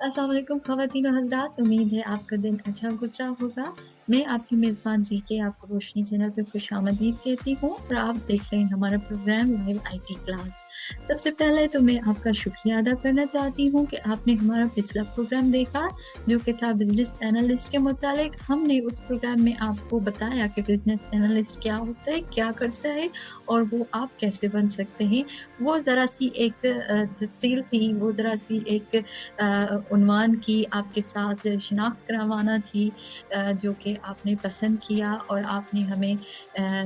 अस्सलाम वालेकुम ख़वातीन व हज़रात, उम्मीद है आपका दिन अच्छा गुज़रा होगा। मैं आपकी मेज़बान ज़ीके आपको रोशनी चैनल पे खुशामदीद कहती हूँ और आप देख रहे हैं हमारा प्रोग्राम लाइव आईटी क्लास। सबसे पहले तो मैं आपका शुक्रिया अदा करना चाहती हूँ कि आपने हमारा पिछला प्रोग्राम देखा, जो कि था बिज़नेस एनालिस्ट के मुतालिक। हमने उस प्रोग्राम में आपको बताया कि बिज़नेस एनालिस्ट क्या होता है, क्या करता है और वो आप कैसे बन सकते हैं। वो ज़रा-सी एक तफ़सील थी, वो ज़रा-सी एक उन्वान की आपके साथ शिनाख्त करवाना थी, जो कि आपने पसंद किया और आपने हमें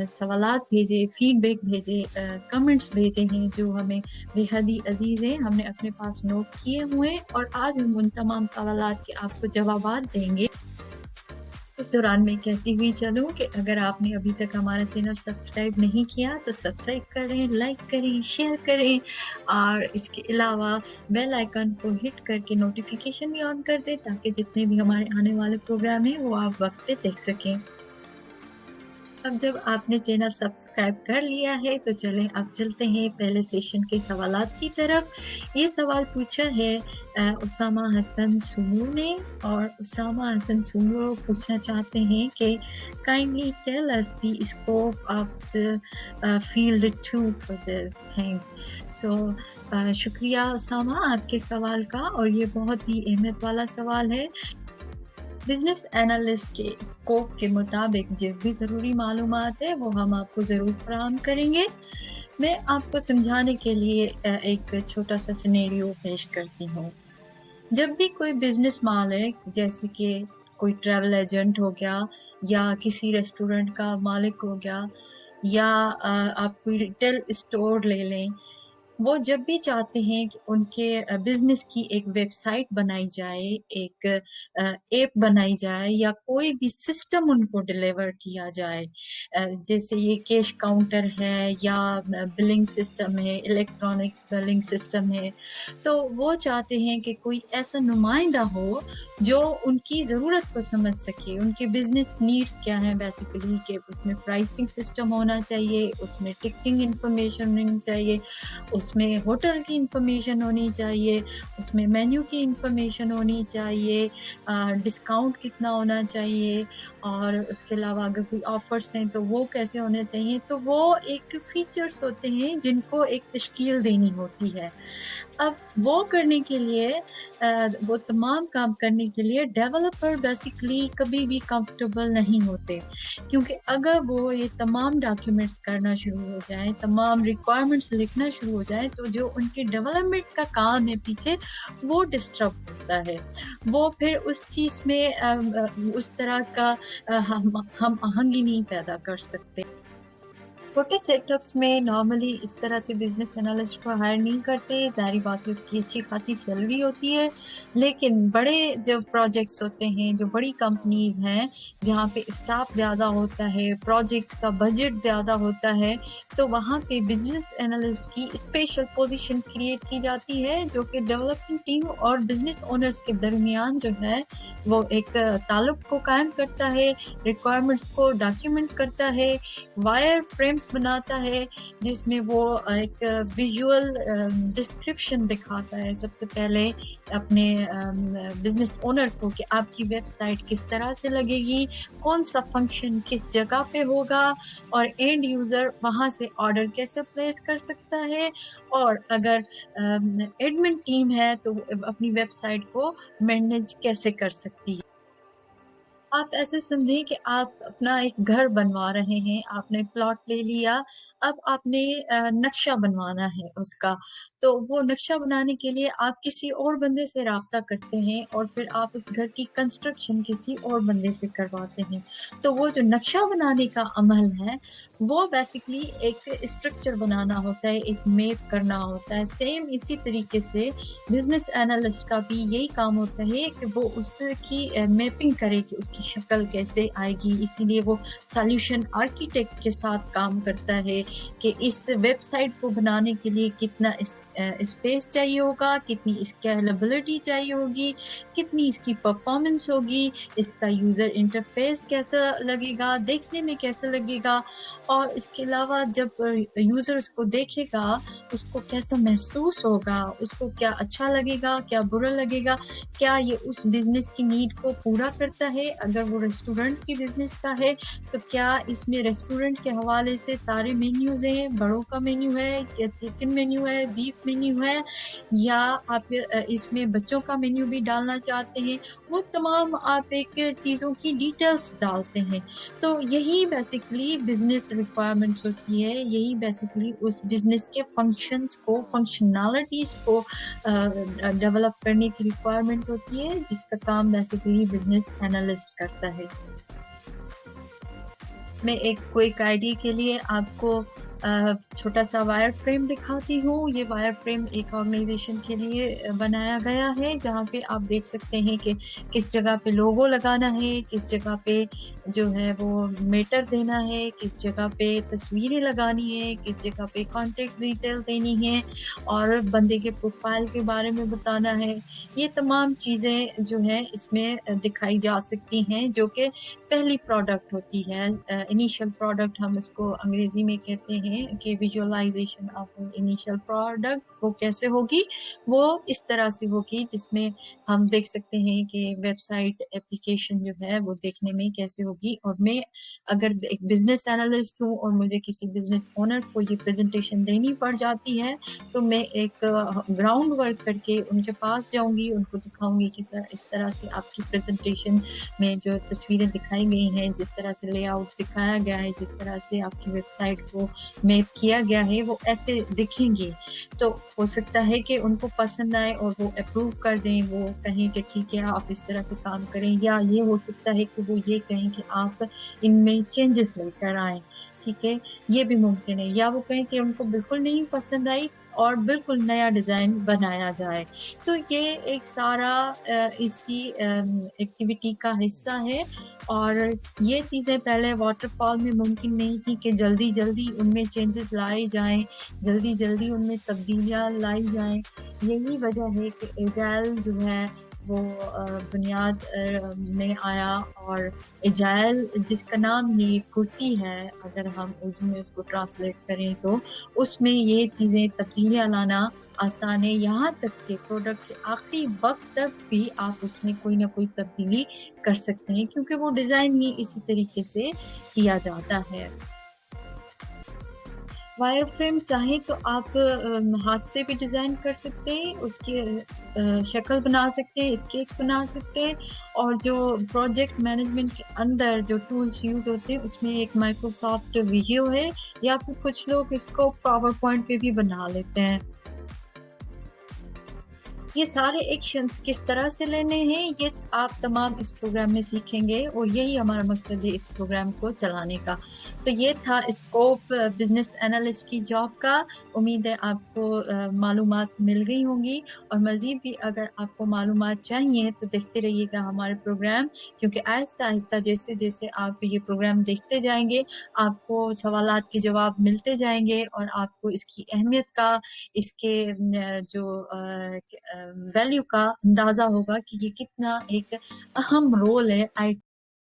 सवालात भेजे, फीडबैक भेजे, कमेंट्स भेजे हैं जो हमें बेहद ही अज़ीज़ हैं। हमने अपने पास नोट किए हुए हैं और आज हम उन तमाम सवालात के आपको जवाबात देंगे। इस दौरान मैं कहती हुई चलूँ कि अगर आपने अभी तक हमारा चैनल सब्सक्राइब नहीं किया तो सब्सक्राइब करें, लाइक करें, शेयर करें और इसके अलावा बेल आइकन को हिट करके नोटिफ़िकेशन भी ऑन कर दें ताकि जितने भी हमारे आने वाले प्रोग्राम हैं वो आप वक़्त पे देख सकें। अब जब आपने चैनल सब्सक्राइब कर लिया है तो चलें अब चलते हैं पहले सेशन के सवालात की तरफ। ये सवाल पूछा है उसामा हसन सुमू ने और उसामा हसन सुमू पूछना चाहते हैं कि kindly tell us the scope of the field 2 for this things. So शुक्रिया उसामा आपके सवाल का और ये बहुत ही अहमियत वाला सवाल है। बिज़नेस एनालिस्ट के स्कोप के मुताबिक जो भी ज़रूरी मालूमात है वो हम आपको ज़रूर फ़राहम करेंगे। मैं आपको समझाने के लिए एक छोटा-सा सिनेरियो पेश करती हूँ। जब भी कोई बिज़नेस मालिक जैसे कि कोई ट्रैवल एजेंट हो गया या किसी रेस्टोरेंट का मालिक हो गया या आप कोई रिटेल स्टोर ले लें, वो जब भी चाहते हैं कि उनके बिज़नेस की एक वेबसाइट बनाई जाए, एक ऐप बनाई जाए या कोई भी सिस्टम उनको डिलीवर किया जाए। जैसे ये कैश काउंटर है या बिलिंग सिस्टम है, इलेक्ट्रॉनिक बिलिंग सिस्टम है। तो वो चाहते हैं कि कोई ऐसा नुमाइंदा हो जो उनकी ज़रूरत को समझ सके, उनके बिज़नेस नीड्स क्या हैं बेसिकली कि उसमें प्राइसिंग सिस्टम होना चाहिए, उसमें टिकटिंग इन्फॉर्मेशन होनी चाहिए, उसमें होटल की इन्फॉर्मेशन होनी चाहिए, उसमें मेन्यू की इन्फॉर्मेशन होनी चाहिए, डिस्काउंट कितना होना चाहिए और उसके अलावा अगर कोई ऑफ़र्स हैं तो वो कैसे होने चाहिए। तो वो एक फीचर्स होते हैं जिनको एक तश्कील देनी होती है। अब वो करने के लिए वो तमाम काम करने के लिए डेवलपर बेसिकली कभी भी कंफर्टेबल नहीं होते, क्योंकि अगर वो ये तमाम डॉक्यूमेंट्स करना शुरू हो जाएँ, तमाम रिक्वायरमेंट्स लिखना शुरू हो जाएँ, तो जो उनके डेवलपमेंट का काम है पीछे, वो डिस्टर्ब होता है। वो फिर उस चीज़ में उस तरह का हम आहंगी नहीं पैदा कर सकते। छोटे सेटअप्स में नॉर्मली इस तरह से बिज़नेस एनालिस्ट को हायर नहीं करते, ज़ाहिर बात है उसकी अच्छी खासी सैलरी होती है। लेकिन बड़े जो प्रोजेक्ट्स होते हैं, जो बड़ी कंपनीज़ हैं, जहाँ पे स्टाफ ज़्यादा होता है, प्रोजेक्ट्स का बजट ज़्यादा होता है, तो वहाँ पे बिज़नेस एनालिस्ट की स्पेशल पोज़ीशन क्रिएट की जाती है, जो कि डेवलपमेंट टीम और बिज़नेस ओनर्स के दरमियान जो है, वो एक ताल्लुक को कायम करता है, रिक्वायरमेंट्स को डॉक्यूमेंट करता है, वायर फ्रेम्स बनाता है जिसमें वो एक विजुअल डिस्क्रिप्शन दिखाता है सबसे पहले अपने बिजनेस ओनर को कि आपकी वेबसाइट किस तरह से लगेगी, कौन सा फंक्शन किस जगह पे होगा और एंड यूजर वहां से ऑर्डर कैसे प्लेस कर सकता है। और अगर एडमिन टीम है तो वो अपनी वेबसाइट को मैनेज कैसे कर सकती है। आप ऐसे समझिए कि आप अपना एक घर बनवा रहे हैं, आपने प्लॉट ले लिया, अब आपने नक्शा बनवाना है उसका। तो वो नक्शा बनाने के लिए आप किसी और बंदे से राब्ता करते हैं और फिर आप उस घर की कंस्ट्रक्शन किसी और बंदे से करवाते हैं। तो वो जो नक्शा बनाने का अमल है, वो बेसिकली एक स्ट्रक्चर बनाना होता है, एक मैप करना होता है। सेम इसी तरीके से बिज़नेस एनालिस्ट का भी यही काम होता है कि वो उसकी मैपिंग करे कि उसकी शक्ल कैसे आएगी, इसीलिए वो सॉल्यूशन आर्किटेक्ट के साथ काम करता है कि इस वेबसाइट को बनाने के लिए कितना स्पेस चाहिए होगा, कितनी स्केलेबिलिटी चाहिए होगी, कितनी इसकी परफॉर्मेंस होगी, इसका यूज़र इंटरफेस कैसा लगेगा, देखने में कैसा लगेगा और इसके अलावा जब यूज़र उसको देखेगा, उसको कैसा महसूस होगा, उसको क्या अच्छा लगेगा, क्या बुरा लगेगा, क्या ये उस बिज़नेस की नीड को पूरा करता है? अगर वो रेस्टोरेंट की बिज़नेस का है, तो क्या इसमें रेस्टोरेंट के हवाले से सारे मेन्यूज़ हैं, बड़ों का मेन्यू है या चिकन मेन्यू है, बीफ मेन्यू है या आप इसमें बच्चों का मेन्यू भी डालना चाहते हैं, वो तमाम आप एक चीज़ों की डिटेल्स डालते हैं। तो यही बेसिकली बिज़नेस रिक्वायरमेंट्स होती है, यही बेसिकली उस बिज़नेस के फंक्शंस को, फंक्शनैलिटीज़ को डेवलप करने की रिक्वायरमेंट होती है, जिसका काम बेसिकली बिज़नेस एनालिस्ट करता है। मैं एक क्विक आईडिया के लिए आपको छोटा-सा वायर फ्रेम दिखाती हूँ। ये वायर फ्रेम एक ऑर्गनाइज़ेशन के लिए बनाया गया है, जहाँ पे आप देख सकते हैं कि किस जगह पे लोगो लगाना है, किस जगह पे जो है वो मेटर देना है, किस जगह पे तस्वीरें लगानी है, किस जगह पे कॉन्टैक्ट डिटेल देनी है और बंदे के प्रोफ़ाइल के बारे में बताना है। ये तमाम चीज़ें जो हैं इसमें दिखाई जा सकती हैं, जो कि पहली प्रोडक्ट होती है। इनिशियल प्रोडक्ट हम उसको अंग्रेज़ी में कहते हैं कि विजुअलाइज़ेशन ऑफ इनिशियल प्रोडक्ट वो कैसे होगी? वो इस तरह से होगी जिसमें हम देख सकते हैं कि वेबसाइट एप्लीकेशन जो है वो देखने में कैसे होगी और मैं अगर एक बिज़नेस एनालिस्ट हूँ और मुझे किसी बिज़नेस ओनर को ये प्रेज़ेंटेशन देनी पड़ जाती है, तो मैं एक ग्राउंड वर्क करके उनके पास जाऊँगी, उनको दिखाऊँगी कि सर इस तरह से आपकी प्रेज़ेंटेशन में जो तस्वीरें दिखाई गई हैं, जिस तरह से लेआउट दिखाया गया है, जिस तरह से आपकी वेबसाइट को मैप किया गया है, वो ऐसे दिखेंगी। तो हो सकता है कि उनको पसंद आए और वो अप्रूव कर दें, वो कहें कि ठीक है आप इस तरह से काम करें या ये हो सकता है कि वो ये कहें कि आप इनमें चेंजेस लेकर आएँ, ठीक है? ये भी मुमकिन है या वो कहें कि उनको बिल्कुल नहीं पसंद आई और बिल्कुल नया डिज़ाइन बनाया जाए। तो ये एक सारा इसी एक्टिविटी का हिस्सा है और ये चीज़ें पहले वाटरफॉल में मुमकिन नहीं थी कि जल्दी-जल्दी उनमें चेंजेस लाए जाएँ, जल्दी-जल्दी उनमें तब्दीलियाँ लाई जाएँ। यही वजह है कि एजाइल जो है वो बुनियाद में आया और एजाइल जिसका नाम ही फुर्ती है, अगर हम उर्दू में उसको ट्रांसलेट करें तो, उसमें ये चीज़ें तब्दीलियाँ लाना आसान है, यहाँ तक कि प्रोडक्ट के आखिरी वक़्त तक भी आप उसमें कोई न कोई तब्दीली कर सकते हैं क्योंकि वो डिज़ाइन ही इसी तरीके से किया जाता है। वायर फ्रेम चाहें तो आप हाथ से भी डिज़ाइन कर सकते हैं, उसकी शक्ल बना सकते हैं, स्केच बना सकते हैं और जो प्रोजेक्ट मैनेजमेंट के अंदर जो टूल्स यूज़ होते हैं, उसमें एक माइक्रोसॉफ्ट विज़ियो है या फिर कुछ लोग इसको पावर पॉइंट पे भी बना लेते हैं। ये सारे एक्शंस किस तरह से लेने हैं, ये आप तमाम इस प्रोग्राम में सीखेंगे और यही हमारा मकसद है इस प्रोग्राम को चलाने का। तो ये था स्कोप बिज़नेस एनालिस्ट की जॉब का। उम्मीद है आपको मालूमात मिल गई होंगी और मज़ीद भी अगर आपको मालूमात चाहिए तो देखते रहिएगा हमारे प्रोग्राम क्योंकि आहिस्ता-आहिस्ता जैसे-जैसे आप ये प्रोग्राम देखते जाएँगे, आपको सवालात के जवाब मिलते जाएँगे और आपको इसकी अहमियत का इसके जो वैल्यू का अंदाज़ा होगा कि ये कितना एक अहम रोल है आई